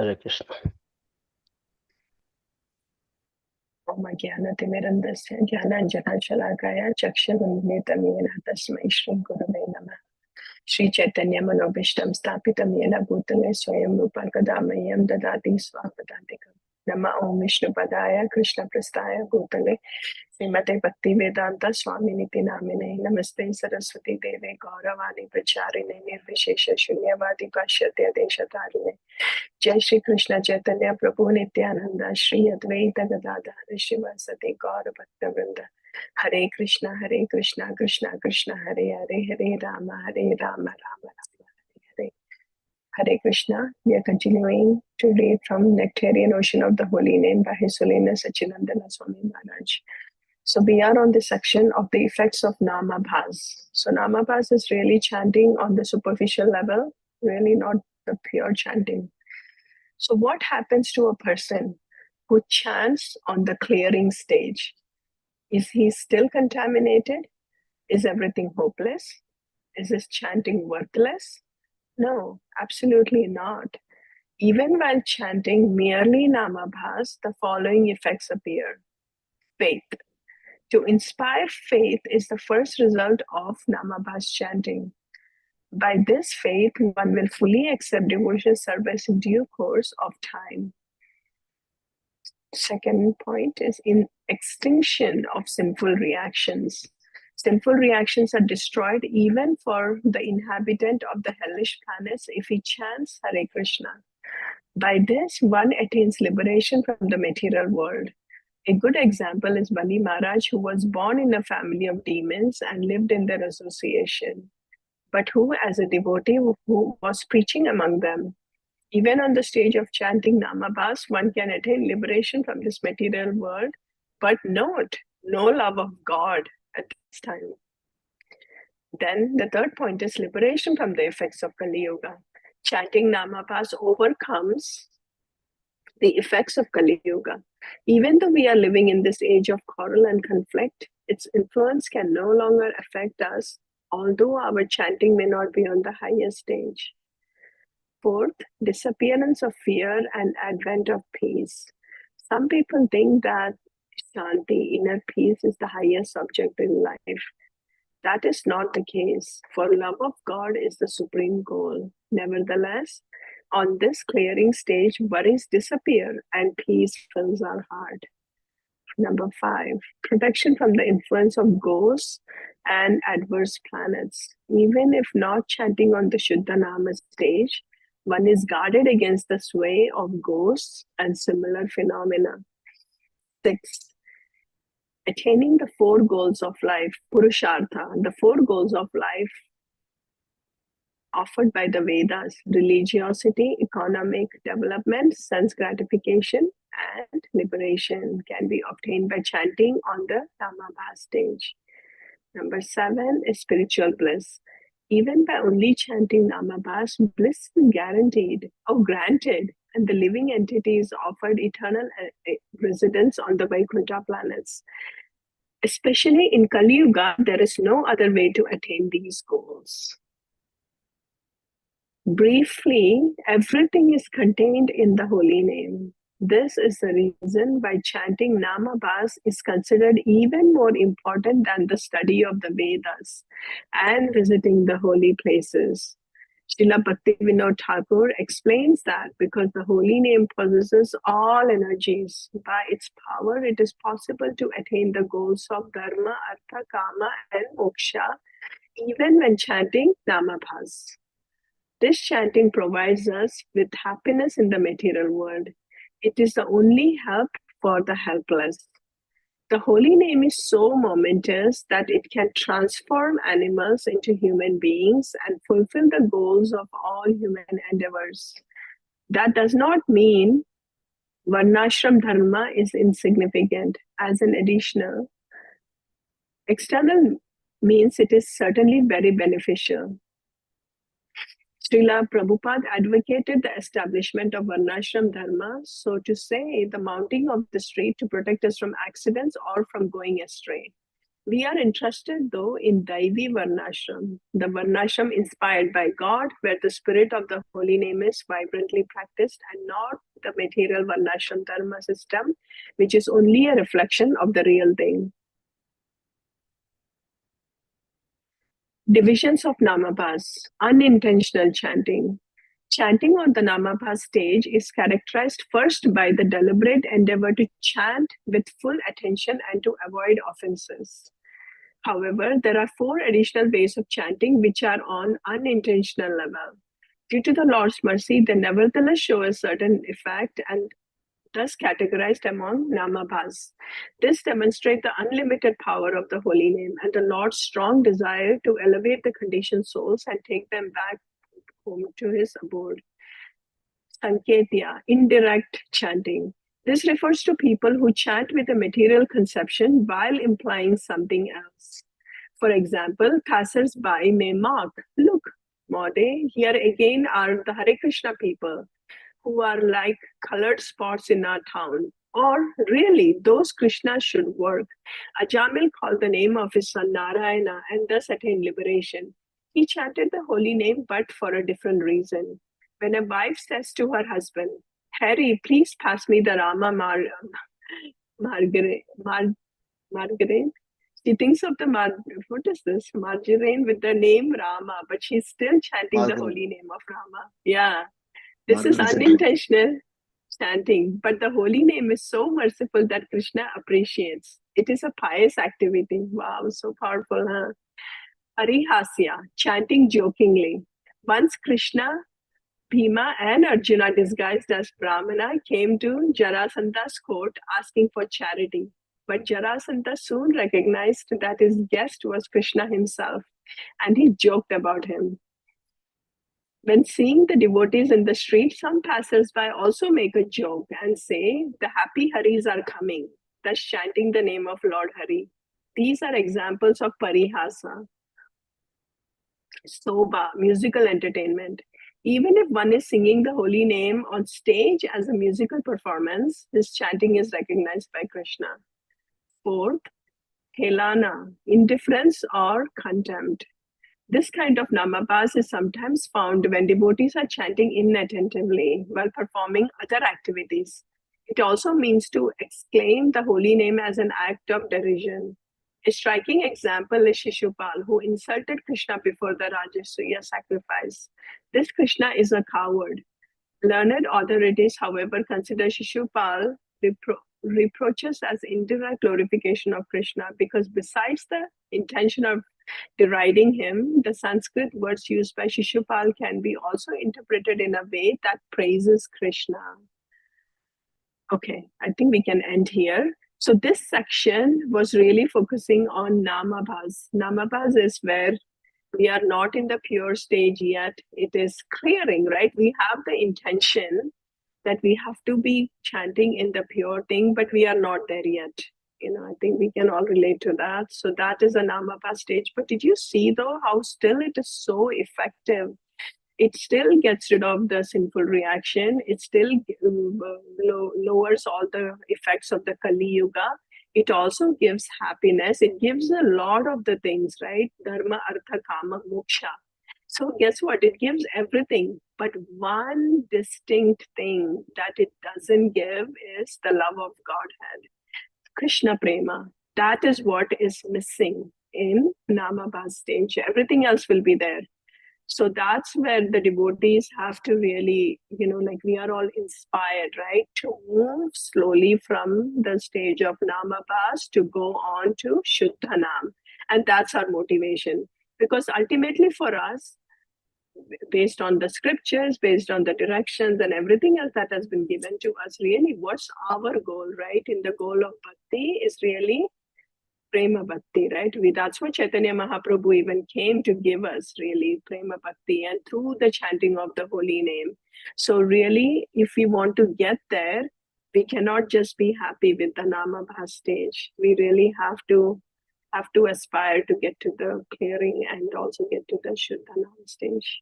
Hare Krishna. ओम ज्ञानतिमिरन्धस्य ज्ञानाञ्जनशलाकया चक्षुरुन्मिलितं येन तस्मै श्रीगुरवे नमः। श्रीचैतन्यमनोभीष्टं स्थापितं येन भूतले स्वयं रूपा कदा मह्यं ददाति स्वापदान्तिकम्। नमः ओं विष्णुपदाय कृष्णप्रस्थाय भूतले श्रीमते भक्तिवेदान्त स्वामिनिति नामिने। नमस्ते सरस्वती देवे गौरवाणी प्रचारिणे निर्विशेष शून्यवादी पाश्चात्य देशतारिणे। जय श्री कृष्ण चैतन्य प्रभु नित्यानंद श्री अद्वैत गदाधर शिवासति गौर भक्तवृंद। हरे कृष्णा कृष्णा कृष्णा हरे हरे, हरे Ram Ram Ram Hare Hare. Hare Krishna, we are continuing to read from Nectarean Ocean of the Holy Name by His Holiness Sachinandana Swami Maharaj. So we are on the section of the effects of Namabhas. So Namabhas is really chanting on the superficial level, really not the pure chanting. So what happens to a person who chants on the clearing stage? Is he still contaminated? Is everything hopeless? Is his chanting worthless? No, absolutely not. Even while chanting merely Namabhas, the following effects appear. Faith. To inspire faith is the first result of Namabhas chanting. By this faith, one will fully accept devotional service in due course of time. Second point is in extinction of sinful reactions. Sinful reactions are destroyed even for the inhabitant of the hellish planets if he chants Hare Krishna. By this, one attains liberation from the material world. A good example is Bali Maharaj, who was born in a family of demons and lived in their association, but who, as a devotee, who was preaching among them. Even on the stage of chanting Namabhas, one can attain liberation from this material world, but note, no love of God at this time. Then the third point is liberation from the effects of Kali Yuga. Chanting Namabhas overcomes the effects of Kali Yuga. Even though we are living in this age of quarrel and conflict, its influence can no longer affect us, although our chanting may not be on the highest stage. Fourth, disappearance of fear and advent of peace. Some people think that Shanti, inner peace, is the highest object in life. That is not the case, for love of God is the supreme goal. Nevertheless, on this clearing stage, worries disappear and peace fills our heart. Number 5, protection from the influence of ghosts and adverse planets. Even if not chanting on the Shuddha Nama stage, one is guarded against the sway of ghosts and similar phenomena. 6, attaining the 4 goals of life, Purushartha, the 4 goals of life offered by the Vedas: religiosity, economic development, sense gratification, and liberation can be obtained by chanting on the Namabha stage. Number 7 is spiritual bliss. Even by only chanting Namabhas, bliss is guaranteed or granted, and the living entity is offered eternal residence on the Vaikuntha planets. Especially in Kali Yuga, there is no other way to attain these goals. Briefly, everything is contained in the holy name. This is the reason why chanting Namabhas is considered even more important than the study of the Vedas and visiting the holy places. Srila Bhaktivinoda Thakur explains that because the holy name possesses all energies, by its power it is possible to attain the goals of Dharma, Artha, Kama and Moksha even when chanting Namabhas. This chanting provides us with happiness in the material world. It is the only help for the helpless. The holy name is so momentous that it can transform animals into human beings and fulfill the goals of all human endeavors. That does not mean Varnashram Dharma is insignificant as an additional. External means it is certainly very beneficial. Srila Prabhupada advocated the establishment of Varnashram Dharma, so to say, the mounting of the street to protect us from accidents or from going astray. We are interested, though, in Daivi Varnashram, the Varnashram inspired by God, where the spirit of the holy name is vibrantly practiced, and not the material Varnashram Dharma system, which is only a reflection of the real thing. Divisions of Namabhas, unintentional chanting. Chanting on the Namabha stage is characterized first by the deliberate endeavor to chant with full attention and to avoid offenses. However, there are 4 additional ways of chanting which are on unintentional level. Due to the Lord's mercy, they nevertheless show a certain effect and thus categorized among Namabhas. This demonstrates the unlimited power of the holy name and the Lord's strong desire to elevate the conditioned souls and take them back home to his abode. Sanketya, indirect chanting. This refers to people who chant with a material conception while implying something else. For example, passers-by may mark, look, Mode, here again are the Hare Krishna people who are like colored spots in our town. Or really, those Krishnas should work. Ajamil called the name of his son Narayana and thus attained liberation. He chanted the holy name, but for a different reason. When a wife says to her husband, Harry, please pass me the margarine. She thinks of the what is this? Margarine with the name Rama, but she's still chanting the holy name of Rama. Yeah. This is unintentional chanting, but the holy name is so merciful that Krishna appreciates. It is a pious activity. Wow, so powerful, huh? Harihasya, chanting jokingly. Once Krishna, Bhima, and Arjuna, disguised as Brahmana, came to Jarasanta's court asking for charity. But Jarasanta soon recognized that his guest was Krishna himself, and he joked about him. When seeing the devotees in the street, some passers-by also make a joke and say, the happy Haris are coming, thus chanting the name of Lord Hari. These are examples of parihasa. Soba, musical entertainment. Even if one is singing the holy name on stage as a musical performance, this chanting is recognized by Krishna. Fourth, helana, indifference or contempt. This kind of namabhas is sometimes found when devotees are chanting inattentively while performing other activities. It also means to exclaim the holy name as an act of derision. A striking example is Shishupal, who insulted Krishna before the Rajasuya sacrifice. This Krishna is a coward. Learned authorities, however, consider Shishupal reproaches as indirect glorification of Krishna because besides the intention of deriding him, the Sanskrit words used by Shishupal can be also interpreted in a way that praises Krishna. Okay, I think we can end here. So this section was really focusing on Namabhas. Namabhas is where we are not in the pure stage yet. It is clearing, right? We have the intention that we have to be chanting in the pure thing, but we are not there yet. I think we can all relate to that. So that is a Namabha stage. But did you see though how still it is so effective? It still gets rid of the sinful reaction. It still lowers all the effects of the Kali Yuga. It also gives happiness. It gives a lot of the things, right? Dharma, Artha, Kama, Moksha. So guess what? It gives everything. But one distinct thing that it doesn't give is the love of Godhead. Krishna Prema. That is what is missing in Namabha stage. Everything else will be there. So that's where the devotees have to really, we are all inspired, right? To move slowly from the stage of Namabhas to go on to Shuddhanam. And that's our motivation. Because ultimately for us, based on the scriptures, based on the directions and everything else that has been given to us, really what's our goal, right? In the goal of bhakti is really Prema Bhakti, right? That's what Chaitanya Mahaprabhu even came to give us, really, Prema Bhakti, and through the chanting of the holy name. So really, if we want to get there, we cannot just be happy with the Namabha stage. We really have to aspire to get to the clearing and also get to the Shuddhanam stage.